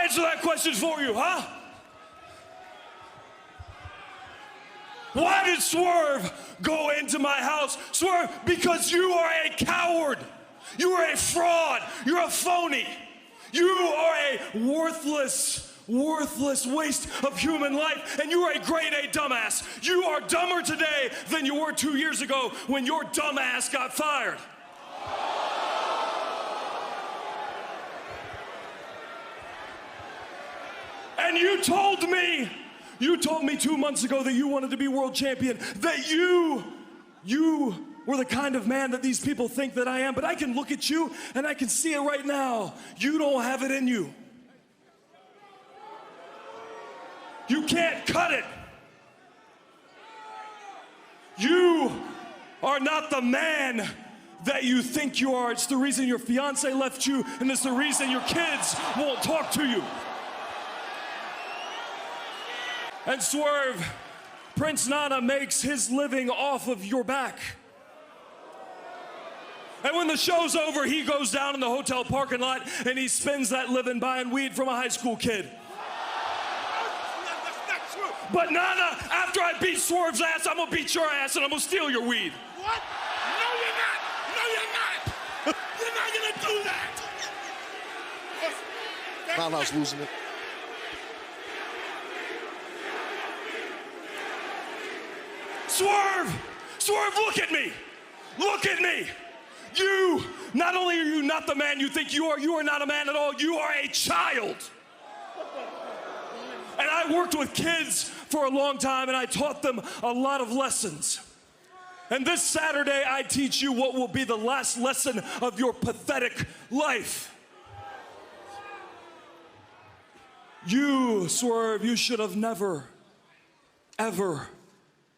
answer that question for you, huh? Why did Swerve go into my house? Swerve, because you are a coward. You are a fraud. You're a phony. You are a worthless waste of human life, and you are a grade A dumbass. You are dumber today than you were 2 years ago when your dumbass got fired. And you told me 2 months ago that you wanted to be world champion, that you were the kind of man that these people think that I am, but I can look at you and I can see it right now. You don't have it in you. You can't cut it. You are not the man that you think you are. It's the reason your fiance left you, and it's the reason your kids won't talk to you. And Swerve, Prince Nana makes his living off of your back. And when the show's over, he goes down in the hotel parking lot and he spends that living buying weed from a high school kid. That's not true. But Nana, after I beat Swerve's ass, I'm gonna beat your ass and I'm gonna steal your weed. What? No, you're not. No, you're not. You're not gonna do that. Roundhouse losing it. Swerve, look at me. Look at me. You, not only are you not the man you think you are not a man at all. You are a child. And I worked with kids for a long time and I taught them a lot of lessons. And this Saturday, I teach you what will be the last lesson of your pathetic life. You, Swerve, you should have never, ever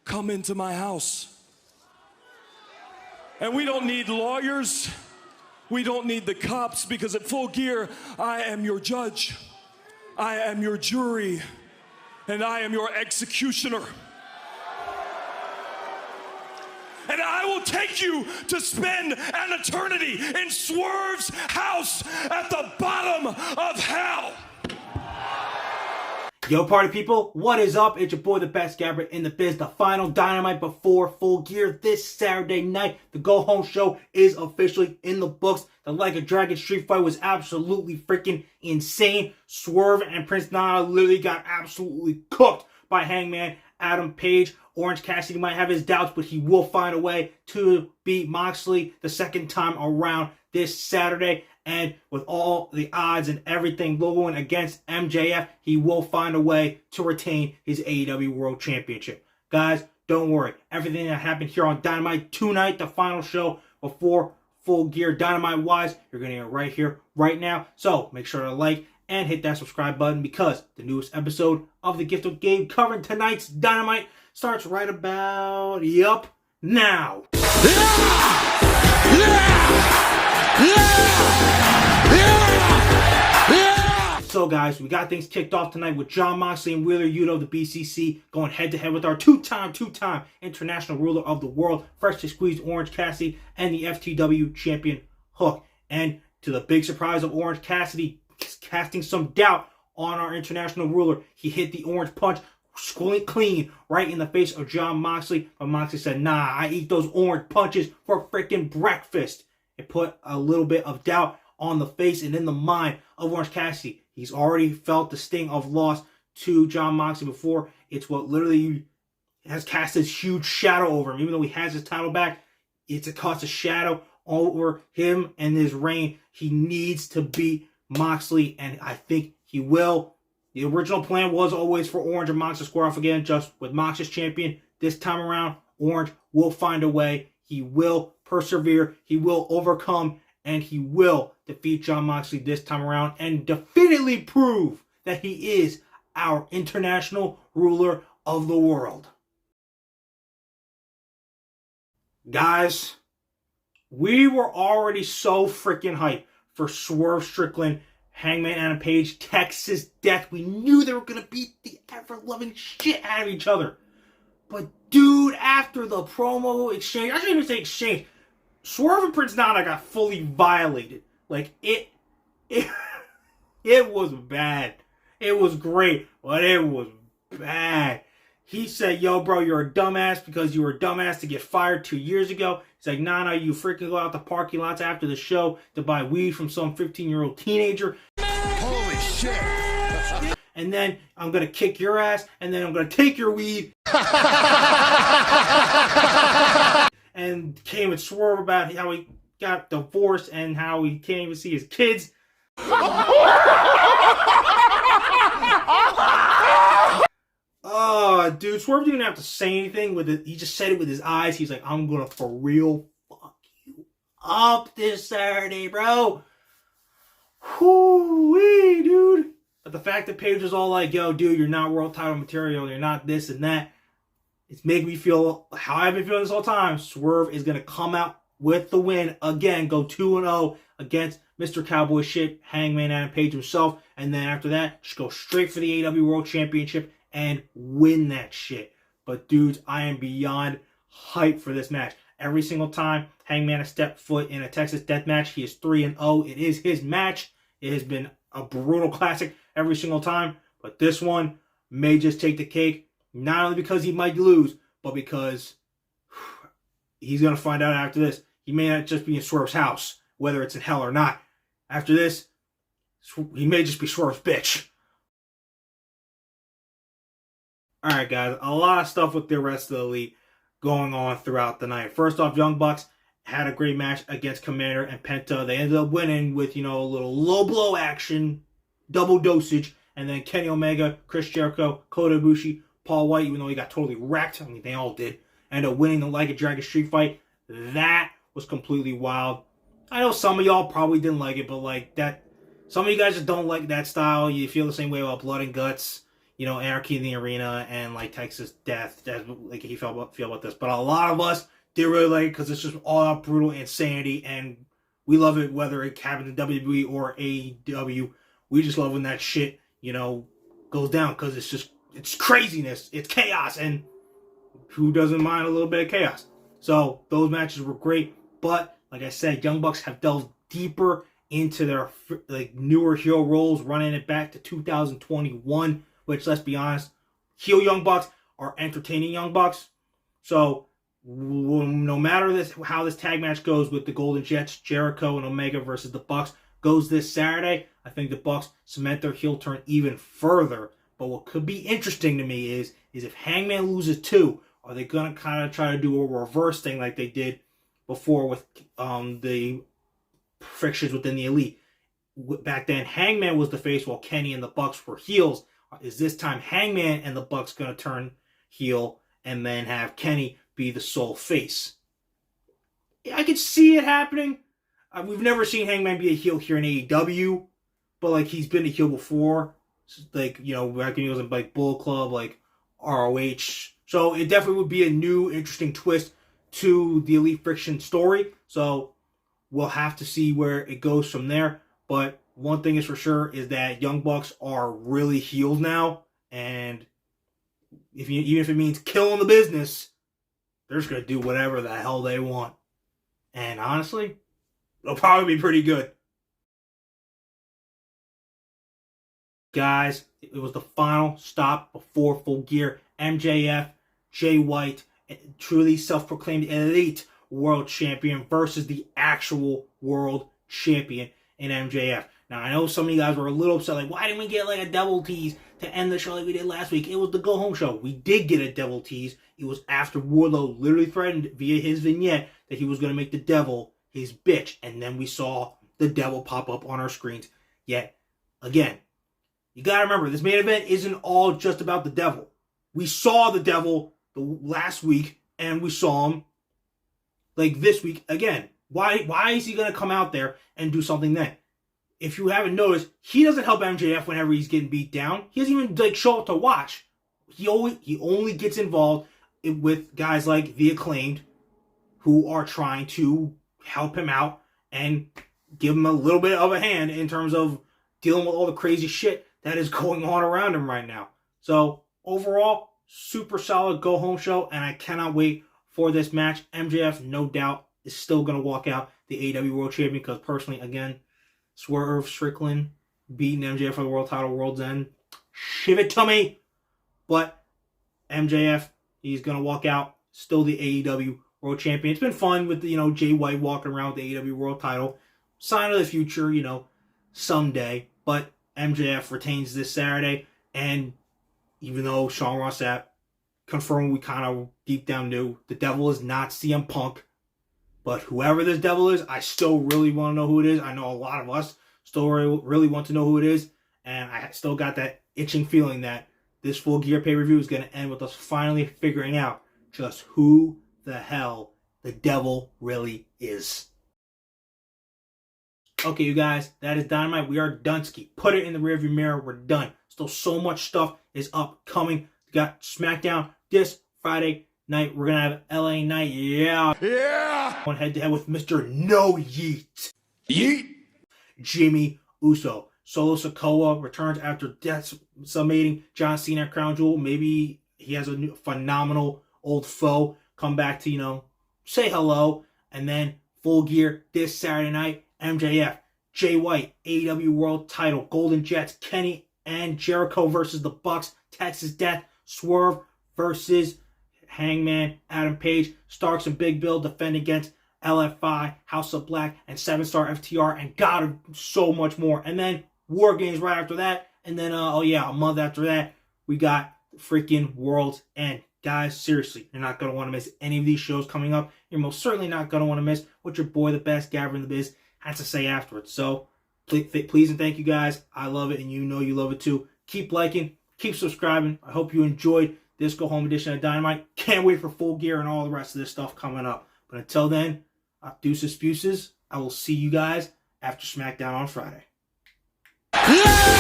come into my house. And we don't need lawyers. We don't need the cops, because at Full Gear, I am your judge. I am your jury. And I am your executioner. And I will take you to spend an eternity in Swerve's house at the bottom of hell. Yo, party people, what is up? It's your boy, the best Gabber in the biz. The final Dynamite before Full Gear this Saturday night. The go-home show is officially in the books. The Like a Dragon street fight was absolutely freaking insane. Swerve and Prince Nana literally got absolutely cooked by Hangman Adam Page. Orange Cassidy might have his doubts, but he will find a way to beat Moxley the second time around this Saturday. And with all the odds and everything going against MJF, he will find a way to retain his AEW World Championship. Guys, don't worry. Everything that happened here on Dynamite tonight, the final show before Full Gear Dynamite-wise, you're going to hear right here, right now. So make sure to like and hit that subscribe button, because the newest episode of The Gift of Gabe covering tonight's Dynamite starts right about, now. So guys, we got things kicked off tonight with Jon Moxley and Wheeler Yuta, the BCC, going head-to-head with our two-time international ruler of the world, freshly squeezed Orange Cassidy, and the FTW champion Hook. And to the big surprise of Orange Cassidy, casting some doubt on our international ruler, he hit the orange punch clean right in the face of Jon Moxley. But Moxley said, nah, I eat those orange punches for freaking breakfast. It put a little bit of doubt on the face and in the mind of Orange Cassidy. He's already felt the sting of loss to Jon Moxley before. It's what literally has cast this huge shadow over him. Even though he has his title back, it's a cast a shadow over him and his reign. He needs to beat Moxley, and I think he will. The original plan was always for Orange and Mox to square off again, just with Mox as champion. This time around, Orange will find a way. He will persevere. He will overcome, and he will defeat Jon Moxley this time around and definitely prove that he is our international ruler of the world. Guys, we were already so freaking hyped for Swerve Strickland, Hangman Adam Page, Texas Death. We knew they were going to beat the ever-loving shit out of each other. But dude, after the promo exchange, I shouldn't even say exchange, Swerve and Prince Nana got fully violated. Like, it It was bad. It was great, but it was bad. He said, yo, bro, you're a dumbass because you were a dumbass to get fired 2 years ago. He's like, nah, you freaking go out the parking lots after the show to buy weed from some 15-year-old teenager. Holy shit. And then I'm going to kick your ass, and then I'm going to take your weed. And came and Swerve about how he got divorced and how he can't even see his kids. Oh, dude, Swerve didn't even have to say anything with it. He just said it with his eyes. He's like, I'm gonna for real fuck you up this Saturday, bro. Whoo-wee, dude. But the fact that Paige was all like, yo, dude, you're not world title material. You're not this and that. It's making me feel how I've been feeling this whole time. Swerve is gonna come out with the win again, go 2-0 against Mr. Cowboy Shit, Hangman Adam Page himself. And then after that, just go straight for the AEW World Championship and win that shit. But dudes, I am beyond hyped for this match. Every single time Hangman has stepped foot in a Texas death match, he is 3-0. It is his match. It has been a brutal classic every single time. But this one may just take the cake. Not only because he might lose, but because he's going to find out after this. He may not just be in Swerve's house, whether it's in hell or not. After this, he may just be Swerve's bitch. Alright guys, a lot of stuff with the rest of the Elite going on throughout the night. First off, Young Bucks had a great match against Commander and Penta. They ended up winning with, a little low blow action, double dosage, and then Kenny Omega, Chris Jericho, Kota Ibushi, Paul White, even though he got totally wrecked, they all did, ended up winning the Like a Dragon Street Fight. That was completely wild. I know some of y'all probably didn't like it, but some of you guys just don't like that style. You feel the same way about Blood and Guts, Anarchy in the Arena, and Texas Death. That's he feel about this. But a lot of us did really like it because it's just all out brutal insanity, and we love it whether it happens in WWE or AEW. We just love when that shit, goes down because it's craziness, it's chaos, and who doesn't mind a little bit of chaos? So those matches were great, but like I said, Young Bucks have delved deeper into their newer heel roles, running it back to 2021. Which, let's be honest, heel Young Bucks are entertaining Young Bucks. So, no matter how this tag match goes with the Golden Jets, Jericho and Omega versus the Bucks goes this Saturday, I think the Bucks cement their heel turn even further. But what could be interesting to me is if Hangman loses too, are they going to kind of try to do a reverse thing like they did before with the frictions within the Elite? Back then, Hangman was the face while Kenny and the Bucks were heels. Is this time Hangman and the Bucks going to turn heel and then have Kenny be the sole face? I could see it happening. We've never seen Hangman be a heel here in AEW, but he's been a heel before. Back when he was in Bullet Club, ROH. So it definitely would be a new, interesting twist to the Elite Friction story. So we'll have to see where it goes from there. But one thing is for sure is that Young Bucks are really healed now, and even if it means killing the business, they're just going to do whatever the hell they want. And honestly, it'll probably be pretty good. Guys, it was the final stop before Full Gear. MJF, Jay White, truly self-proclaimed Elite World Champion versus the actual World Champion in MJF. Now, I know some of you guys were a little upset, why didn't we get a double tease to end the show like we did last week? It was the go-home show. We did get a double tease. It was after Wardlow literally threatened via his vignette that he was going to make the devil his bitch. And then we saw the devil pop up on our screens. Yet, again, you got to remember, this main event isn't all just about the devil. We saw the devil the last week, and we saw him this week again. Why is he going to come out there and do something then? If you haven't noticed, he doesn't help MJF whenever he's getting beat down. He doesn't even show up to watch. He only gets involved with guys like The Acclaimed, who are trying to help him out and give him a little bit of a hand in terms of dealing with all the crazy shit that is going on around him right now. So overall, super solid go home show, and I cannot wait for this match. MJF, no doubt, is still going to walk out the AEW World Champion because personally, again, Swerve Strickland beating MJF for the world title, World's End. Shiv it to me. But MJF, he's going to walk out, still the AEW World Champion. It's been fun with, Jay White walking around with the AEW World title. Sign of the future, someday. But MJF retains this Saturday. And even though Sean Ross Sapp confirmed, we kind of deep down knew, the devil is not CM Punk. But whoever this devil is, I still really want to know who it is. I know a lot of us still really want to know who it is. And I still got that itching feeling that this Full Gear pay-per-view is going to end with us finally figuring out just who the hell the devil really is. Okay, you guys, that is Dynamite. We are Dunsky. Put it in the rearview mirror. We're done. Still so much stuff is upcoming. We got SmackDown this Friday night. We're going to have LA Knight. Yeah. Going head-to-head with Mr. No Yeet. Yeet. Jimmy Uso. Solo Sikoa returns after decimating John Cena at Crown Jewel. Maybe he has a new, phenomenal old foe come back to, say hello. And then Full Gear this Saturday night. MJF, Jay White, AEW World Title, Golden Jets, Kenny and Jericho versus the Bucks, Texas Death, Swerve versus Hangman, Adam Page, Starks and Big Bill defend against LFI, House of Black, and 7-Star FTR, and God, so much more. And then War Games right after that. And then, a month after that, we got freaking World's End. Guys, seriously, you're not going to want to miss any of these shows coming up. You're most certainly not going to want to miss what your boy, the best Gabber in the biz, had to say afterwards. So, please and thank you guys. I love it, and you know you love it too. Keep liking, keep subscribing. I hope you enjoyed this Go Home edition of Dynamite. Can't wait for Full Gear and all the rest of this stuff coming up. But until then, deuces, I will see you guys after SmackDown on Friday. Yeah!